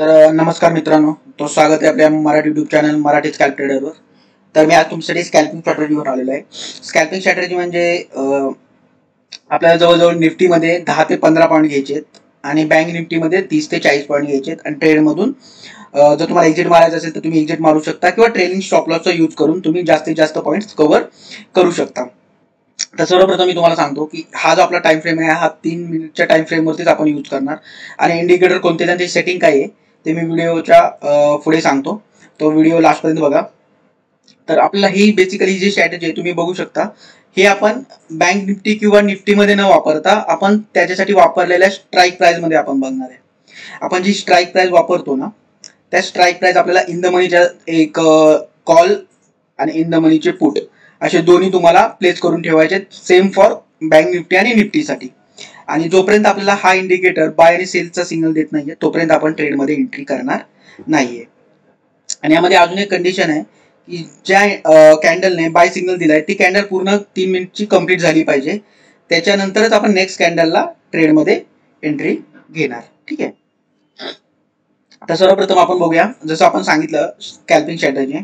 नमस्कार मित्रांनो, तो स्वागत आहे आपल्या Marathi YouTube channel Marathi scalp ट्रेडरवर. तर मी आज तुमच्यासाठी स्कॅल्पिंग स्ट्रॅटेजी घेऊन आलेलो आहे. स्कॅल्पिंग स्ट्रॅटेजी म्हणजे आपल्याला जवळजवळ निफ्टीमध्ये 10 ते 15 पॉईंट घ्यायचे आहेत आणि बँक निफ्टीमध्ये 30 ते 40 पॉईंट घ्यायचे आहेत. आणि ट्रेडमधून जर तुम्हाला एक्झिट मारायचं असेल तर तुम्ही एक्झिट मारू शकता किंवा ट्रेलिंग स्टॉप लॉसचा यूज करून तुम्ही जास्तीत जास्त पॉईंट्स कव्हर करू शकता. तर सर्वप्रथम मी तुम्हाला सांगतो की हा जो आपला टाइम फ्रेम आहे हा 3 मिनिटच्या टाइम फ्रेमवरतीच आपण यूज करणार आणि इंडिकेटर कोणते त्यांची सेटिंग काय आहे ते मी व्हिडिओच्या पुढे सांगतो. तो व्हिडिओ लास्टपर्यंत बघा. तर आपल्याला ही बेसिकली जी स्ट्रॅटेजी आहे तुम्ही बघू शकता, हे आपण बँक निफ्टी किंवा निफ्टीमध्ये न वापरता आपण त्याच्यासाठी वापरलेल्या स्ट्राईक प्राइस मध्ये आपण बघणार आहे. आपण जी स्ट्राईक प्राइस वापरतो ना, त्या स्ट्राईक प्राइस आपल्याला इन द मनीच्या एक कॉल आणि इन द मनीचे पुट असे दोन्ही तुम्हाला प्लेस करून ठेवायचे, सेम फॉर बँक निफ्टी आणि निफ्टीसाठी. आणि जोपर्यंत आपल्याला हा इंडिकेटर बाय आणि सेलचा सिग्नल देत नाहीये तोपर्यंत आपण ट्रेडमध्ये एंट्री करणार नाहीये. आणि यामध्ये अजून एक कंडिशन आहे की ज्या कॅन्डलने बाय सिग्नल दिलाय ती कॅन्डल पूर्ण 3 मिनिटची कंप्लीट झाली पाहिजे, त्याच्यानंतरच आपण नेक्स्ट कॅन्डलला ट्रेडमध्ये एंट्री घेणार. ठीक आहे. आता सर्वप्रथम आपण बघूया, जसं आपण सांगितलं स्कॅल्पिंग स्ट्रॅटेजी.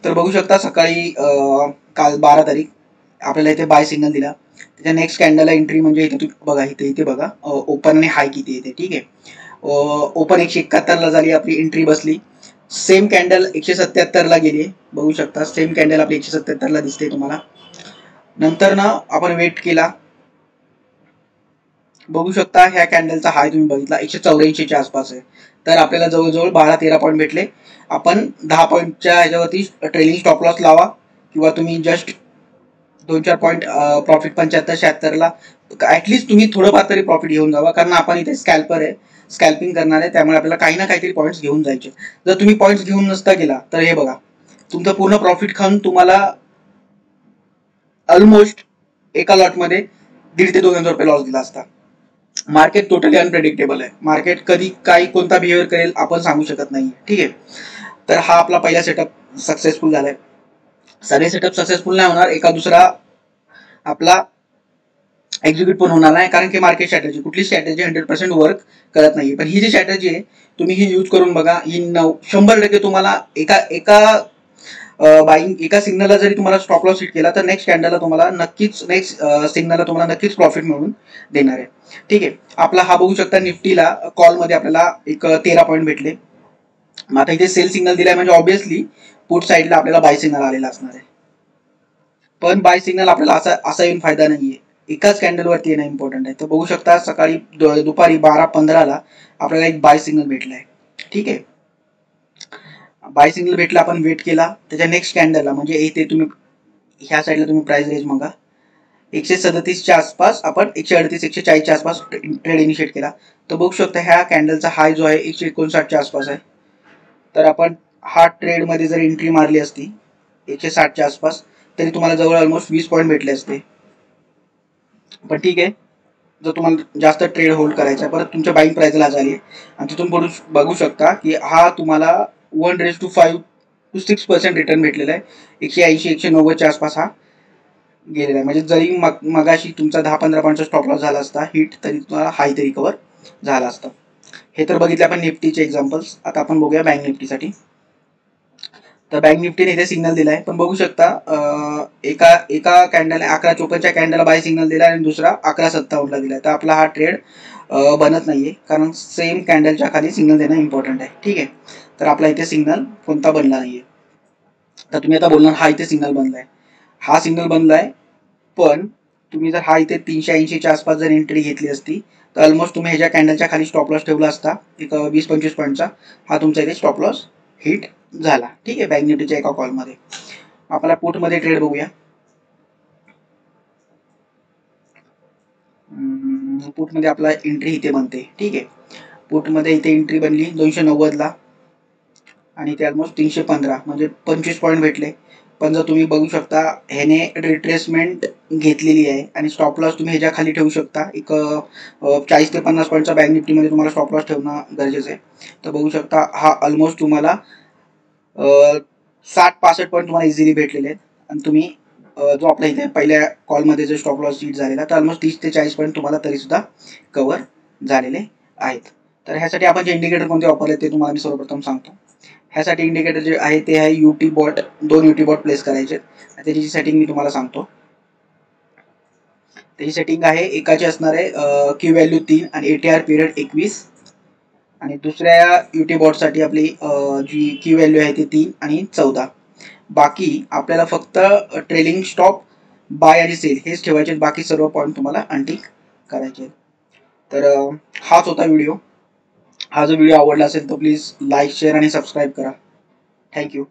तर बघू शकता सकाळी काल 12 तारीख आपल्याला इथे बाय सिग्नल दिला, त्याच्या नेक्स्ट कॅन्डलला एंट्री म्हणजे इथे बघा, इथे बघा ओपन आणि हाय किती येते. ठीक आहे. ओपन 171 ला झाली, आपली एंट्री बसली. सेम कॅन्डल 177 ला गेली, बघू शकता सेम कॅन्डल आपली 177 ला दिसते तुम्हाला. नंतर ना आपण वेट केला, बघू शकता ह्या कॅन्डलचा हाय तुम्ही बघितला 184 च्या आसपास आहे. तर आपल्याला जवळजवळ 12-13 पॉईंट भेटले. आपण 10 पॉईंटच्या ह्याच्यावरती ट्रेलिंग स्टॉप लॉस लावा किंवा तुम्ही जस्ट 2-4 पॉईंट प्रॉफिट 75-76 ला ऍटलीस्ट तुम्ही थोडंफार तरी प्रॉफिट घेऊन जावा, कारण आपण इथे स्कॅल्पर आहे, स्कॅल्पिंग करणार आहे, त्यामुळे आपल्याला काही ना काहीतरी पॉईंट्स घेऊन जायचे. जर तुम्ही पॉईंट्स घेऊन नसता गेला तर हे बघा, तुमचं पूर्ण प्रॉफिट खाऊन तुम्हाला ऑलमोस्ट एका लॉटमध्ये 1,500 ते 2,000 रुपये लॉस दिला असता. मार्केट टोटली अनप्रेडिक्टेबल आहे. मार्केट कधी काही कोणता बिहेवियर करेल आपण सांगू शकत नाही. ठीक आहे. तर हा आपला पहिला सेटअप सक्सेसफुल झालाय. सगळे सेटअप सक्सेसफुल नाही होणार, एका दुसरा आपला एक्झिक्यूट पण होणार नाही, कारण की मार्केट स्ट्रॅटेजी कुठली स्ट्रॅटेजी 100% वर्क करत नाही. पण ही जी स्ट्रॅटेजी आहे तुम्ही ही यूज करून बघा, ही 100% तुम्हाला एका एका बाईंग एका सिग्नलला जरी तुम्हाला स्टॉप लॉस हिट केला तर नेक्स्ट कॅन्डलला तुम्हाला नक्कीच प्रॉफिट मिळून देणार आहे. ठीक आहे. आपला हा बघू शकता निफ्टीला कॉलमध्ये आपल्याला एक 13 पॉईंट भेटले. आता इथे सेल सिग्नल दिलाय म्हणजे ऑब्व्हियसली पुट साईडला आपल्याला बाय सिग्नल आलेला असणार आहे. पण बाय सिग्नल आपल्याला असा येऊन फायदा नाहीये, एकाच कॅन्डलवरती येणं इम्पॉर्टंट आहे. तर बघू शकता सकाळी दुपारी 12:15 ला आपल्याला एक बाय सिग्नल भेटलाय. ठीक आहे. बाय सिग्नल भेटला, आपण वेट केला, त्याच्या नेक्स्ट कॅन्डलला म्हणजे इथे तुम्ही ह्या साईडला तुम्ही प्राइस रेंज बघा 137 च्या आसपास, आपण 138-140 च्या आसपास ट्रेड इनिशिएट केला. तर बघू शकता ह्या कॅन्डलचा हाय जो आहे 159 च्या आसपास आहे. तर आपण हा ट्रेड मध्ये जर एंट्री मारली असती 160 च्या आसपास तरी तुम्हाला जवळ ऑलमोस्ट 20 पॉईंट भेटले असते. पण ठीक आहे, जर तुम्हाला जास्त ट्रेड होल्ड करायचा परत तुमच्या बाईंग प्राइसला झाली आणि तिथून बघू शकता की हा तुम्हाला 1:5 to 6% रिटर्न भेटलेला आहे. 180-190 च्या आसपास हा गेलेला आहे. म्हणजे जरी मगाशी तुमचा 10-15 पॉईंटचा स्टॉप लॉस झाला असता हिट, तरी तुम्हाला हाय तरी कव्हर झाला असता. हे तर बघितले आपण निफ्टीचे एक्झाम्पल्स. आता आपण बघूया बँक निफ्टीसाठी. तर बँक निफ्टीने इथे सिग्नल दिलाय, पण बघू शकता एका कॅन्डल 11:54च्या कॅन्डलला बाय सिग्नल दिला आणि दुसरा 11:57 ला दिलाय. तर आपला हा ट्रेड बनत नाहीये, कारण सेम कॅन्डलच्या खाली सिग्नल देणं इम्पॉर्टंट आहे. ठीक आहे. तर आपला इथे सिग्नल कोणता बनला नाहीये. तर तुम्ही आता बोलणार हा इथे सिग्नल बनलाय, हा सिग्नल बनलाय, पण तुम्ही जर हा इथे 380च्या आसपास जर एंट्री घेतली असती तर ऑलमोस्ट तुम्ही ह्याच्या कॅन्डलच्या खाली स्टॉप लॉस ठेवला असता एक 20-25 पॉईंटचा, हा तुमचा इथे स्टॉप लॉस हिट झाला. ठीक आहे. बँक निफ्टीच्या एका कॉलमध्ये. आपल्याला पुटमध्ये ट्रेड बघूया. पुटमध्ये आपला एंट्री इथे बनते. ठीक आहे. पुटमध्ये इथे एंट्री बनली 290 ला आणि ते ऑलमोस्ट 315 म्हणजे 25 पॉईंट भेटले. पण जर तुम्ही बघू शकता ह्याने रिट्रेसमेंट घेतलेली आहे आणि स्टॉप लॉस तुम्ही ह्याच्या खाली ठेवू शकता. एक 40 ते 50 पॉईंटचा बँक निफ्टीमध्ये तुम्हाला स्टॉप लॉस ठेवणं गरजेचं आहे. तर बघू शकता हा ऑलमोस्ट तुम्हाला 60-65 पॉईंट तुम्हाला इझिली भेटलेले आहेत. आणि तुम्ही जो आपल्या इथे पहिल्या कॉलमध्ये जो स्टॉप लॉस हिट झालेला तर ऑलमोस्ट 30 ते 40 पॉईंट तुम्हाला तरी सुद्धा कव्हर झालेले आहेत. तर ह्यासाठी आपण जे इंडिकेटर कोणते वापरले ते तुम्हाला मी सर्वप्रथम सांगतो. ह्यासाठी इंडिकेटर जे आहे ते आहे UT bot, 2 UT bot place करायचे. त्याची सेटिंग मी तुम्हाला सांगतो. त्याची सेटिंग आहे, एकाची असणार आहे क्यू व्हॅल्यू 3 आणि ATR पिरियड 21, आणि दुसऱ्या UT बॉटसाठी आपली जी क्यू व्हॅल्यू आहे ती 3 आणि 14. बाकी आपल्याला फक्त ट्रेलिंग स्टॉप, बाय आणि सेल हेच ठेवायचे, बाकी सर्व पॉईंट तुम्हाला अनटिक करायचे. तर हाच होता व्हिडिओ. हा जो व्हिडिओ आवडला असेल तर प्लीज लाईक, शेअर आणि सबस्क्राईब करा. थँक्यू.